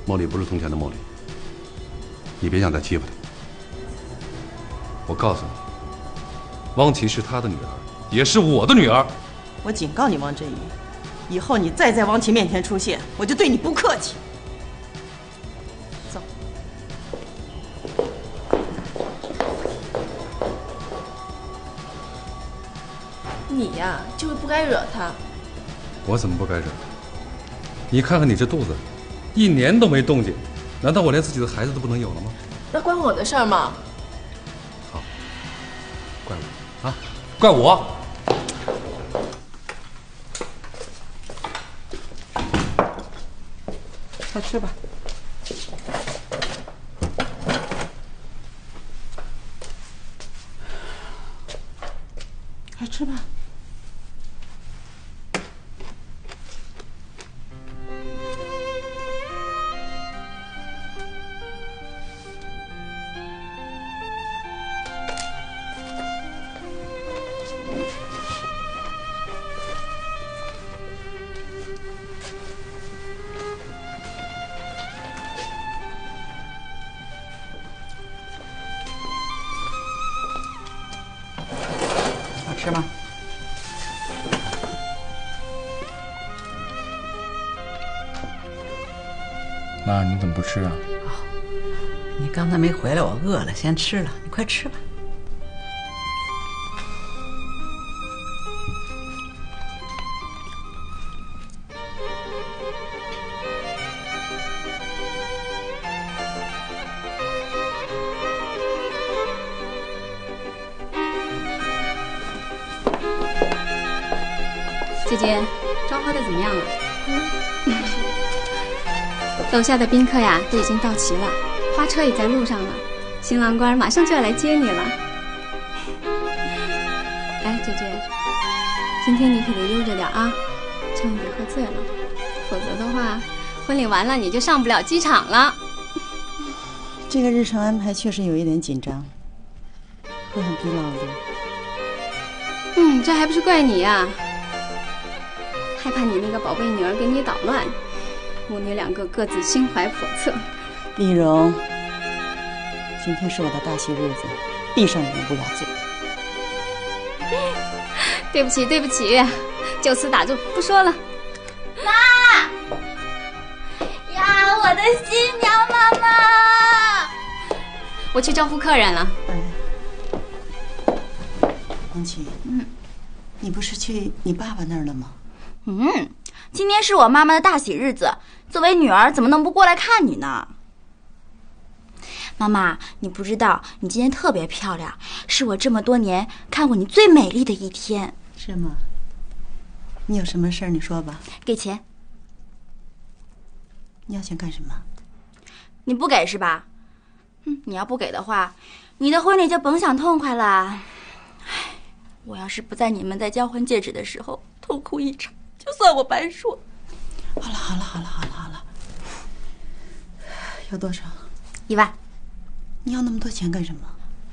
茉莉不是从前的茉莉，你别想再欺负她。我告诉你，汪琪是他的女儿，也是我的女儿。我警告你，王振宇，以后你再在王琪面前出现，我就对你不客气。走。你呀，就是不该惹他。我怎么不该惹他？你看看你这肚子，1年都没动静，难道我连自己的孩子都不能有了吗？那关我的事儿吗？好，怪我啊，怪我。快吃吧。快吃吧。吃吗？妈，你怎么不吃啊？你刚才没回来，我饿了，先吃了。你快吃吧。姐姐，妆化的怎么样了？楼下的宾客呀都已经到齐了，花车也在路上了，新郎官马上就要来接你了。哎，姐姐，今天你可得悠着点啊，千万别喝醉了，否则的话，婚礼完了你就上不了机场了。这个日程安排确实有一点紧张，会很疲劳的。这还不是怪你呀，害怕你那个宝贝女儿给你捣乱。母女2个各自心怀叵测。丽蓉，今天是我的大喜日子，闭上眼不要嘴。对不起，对不起，就此打住，不说了。妈呀，我的新娘妈妈！我去招呼客人了。王琪，你不是去你爸爸那儿了吗？今天是我妈妈的大喜日子，作为女儿怎么能不过来看你呢？妈妈，你不知道，你今天特别漂亮，是我这么多年看过你最美丽的一天。是吗？你有什么事儿你说吧。给钱。你要钱干什么？你不给是吧？你要不给的话，你的婚礼就甭想痛快了。我要是不在你们在交换戒指的时候痛哭一场，就算我白说。好了，要多少？1万。你要那么多钱干什么？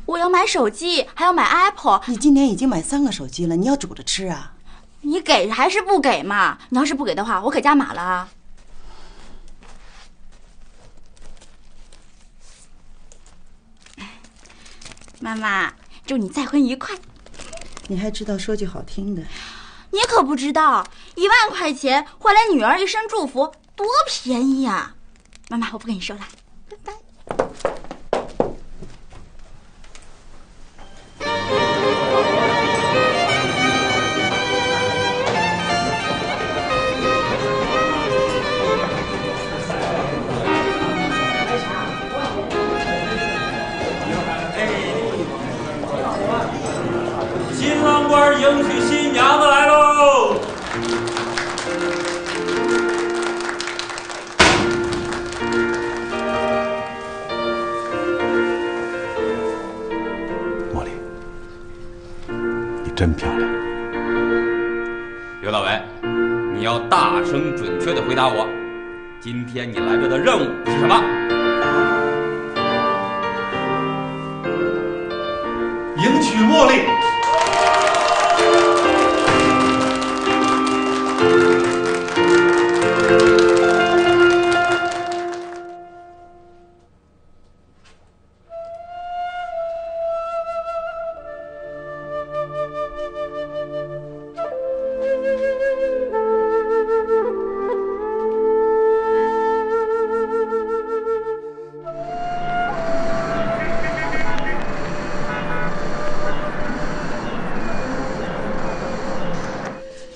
我要买手机，还要买 Apple。你今年已经买3个手机了，你要煮着吃啊！你给还是不给嘛？你要是不给的话，我可加码了啊！妈妈，祝你再婚愉快。你还知道说句好听的？你可不知道，1万块钱换来女儿一声祝福，多便宜呀！妈妈，我不跟你说了，拜拜。新郎官迎娶新娘子来喽！茉莉，你真漂亮。刘大伟，你要大声准确地回答我，今天你来这的任务是什么？迎娶茉莉。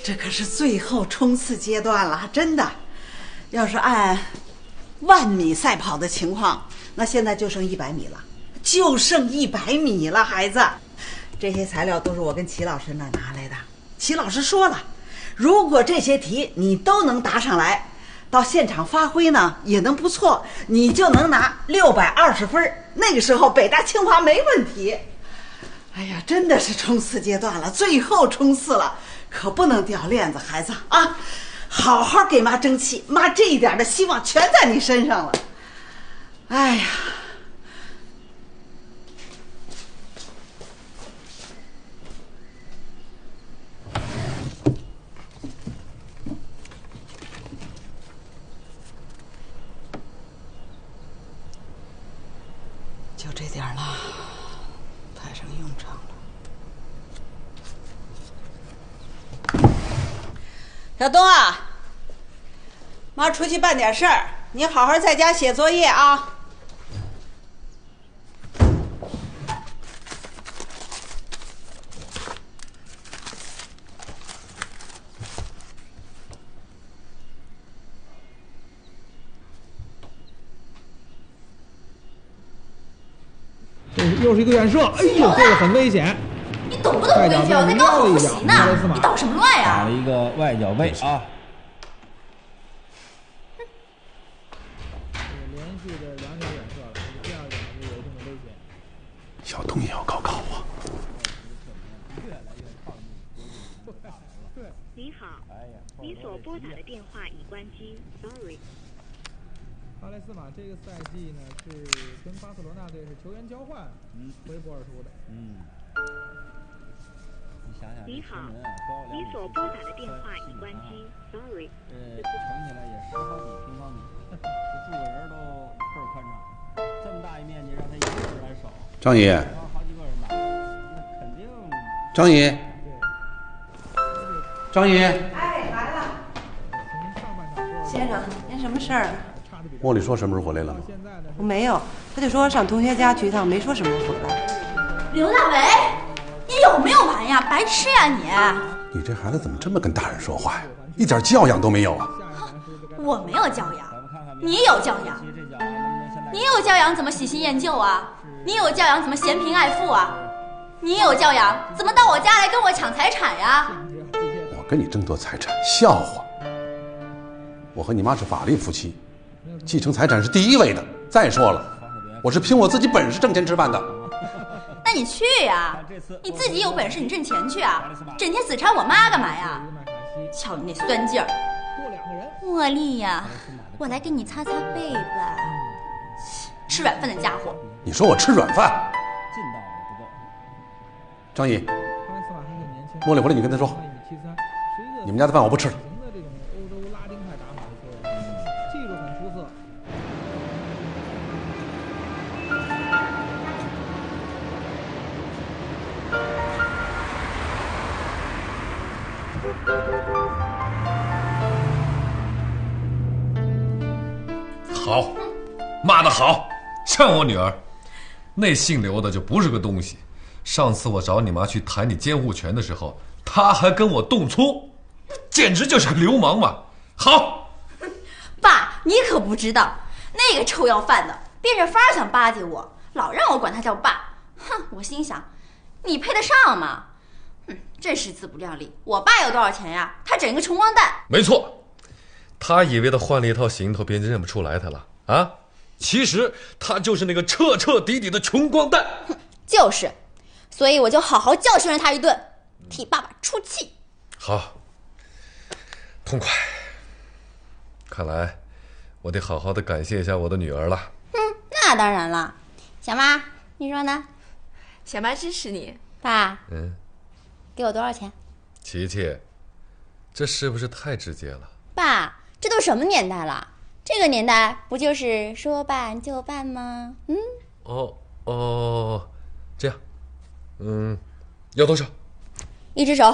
这可是最后冲刺阶段了，真的。要是按10000米赛跑的情况，那现在就剩100米了，就剩100米了，孩子。这些材料都是我跟齐老师那拿来的。齐老师说了，如果这些题你都能答上来，到现场发挥呢也能不错，你就能拿620分。那个时候北大清华没问题。哎呀，真的是冲刺阶段了，最后冲刺了，可不能掉链子，孩子啊！好好给妈争气，妈这一点的希望全在你身上了。哎呀，就这点了，派上用场了。小东啊，妈出去办点事儿，你好好在家写作业啊。又是一个远射，哎呦，这个很危险。你懂不懂规矩？我在高考复习呢，你捣什么乱呀？打了一个外脚背啊！连续的2条远射了，第二个是有一定的危险。小东也要高考啊！您好，您所拨打的电话已关机 ，sorry。巴莱斯马这个赛季呢是跟巴塞罗那队是球员交换回波尔图的。你想想，您好，您所拨打的电话已关机 ，sorry。乘起来也10好几平方米，这住个人都倍儿宽敞。这么大一面积让他一个人来守，张姨，好几个人打，那肯定。张姨，张姨，哎，来了。先生，您什么事儿？茉莉说什么时候回来了吗？我没有，他就说上同学家去一趟，没说什么时候回来。刘大为，你有没有完呀？白痴呀你！你这孩子怎么这么跟大人说话呀？一点教养都没有啊！我没有教养，你有教养。你有教养怎么喜新厌旧啊？你有教养怎么嫌贫爱富啊？你有教养怎么到我家来跟我抢财产呀？我跟你争夺财产，笑话！我和你妈是法律夫妻，继承财产是第一位的。再说了，我是凭我自己本事挣钱吃饭的。那你去呀，你自己有本事你挣钱去啊，整天死缠我妈干嘛呀？瞧你那酸劲儿！茉莉呀，我来给你擦擦背吧。吃软饭的家伙！你说我吃软饭？张姨，茉莉回来你跟她说，你们家的饭我不吃了。好，骂得好，像我女儿，那姓刘的就不是个东西。上次我找你妈去谈你监护权的时候，她还跟我动粗，简直就是个流氓嘛！好，爸，你可不知道，那个臭要饭的变着法儿想巴结我，老让我管他叫爸。哼，我心想，你配得上吗？真是自不量力。我爸有多少钱呀？他整个穷光蛋。没错，他以为他换了一套行头，别人认不出来他了啊！其实他就是那个彻彻底底的穷光蛋。就是，所以我就好好教训了他一顿，替爸爸出气。好，痛快。看来我得好好的感谢一下我的女儿了。那当然了。小妈，你说呢？小妈支持你。爸，给我多少钱？琪琪，这是不是太直接了？爸，这都什么年代了？这个年代不就是说办就办吗？这样，要多少？1只手。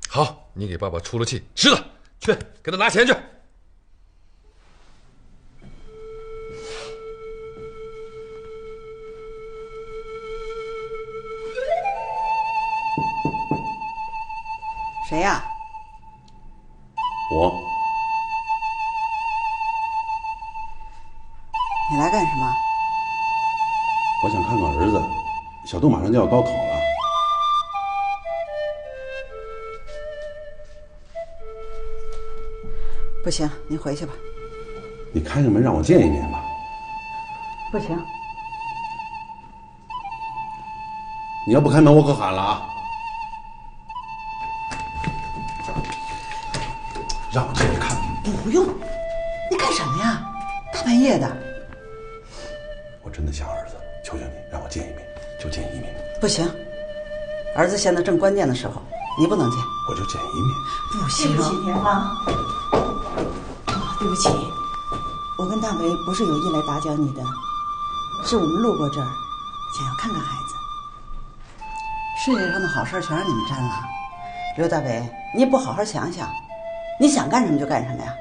好，你给爸爸出了气，是的，去给他拿钱去。谁呀？我。你来干什么？我想看看儿子，小杜马上就要高考了。不行，您回去吧。你开个门让我见一面吧。不行。你要不开门，我可喊了啊！让我进去看。不用，你干什么呀？大半夜的。我真的想儿子，求求你让我见一面，就见一面。不行，儿子现在正关键的时候，你不能见。我就见一面。不行。对不起，田芳。对不起，我跟大为不是有意来打搅你的，是我们路过这儿，想要看看孩子。世界上的好事全让你们占了。刘大为，你也不好好想想，你想干什么就干什么呀！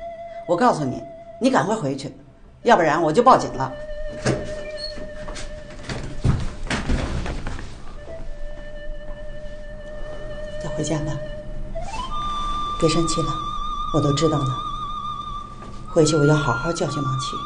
我告诉你，你赶快回去，要不然我就报警了。要回家吧，别生气了，我都知道的。回去我要好好教训王琦。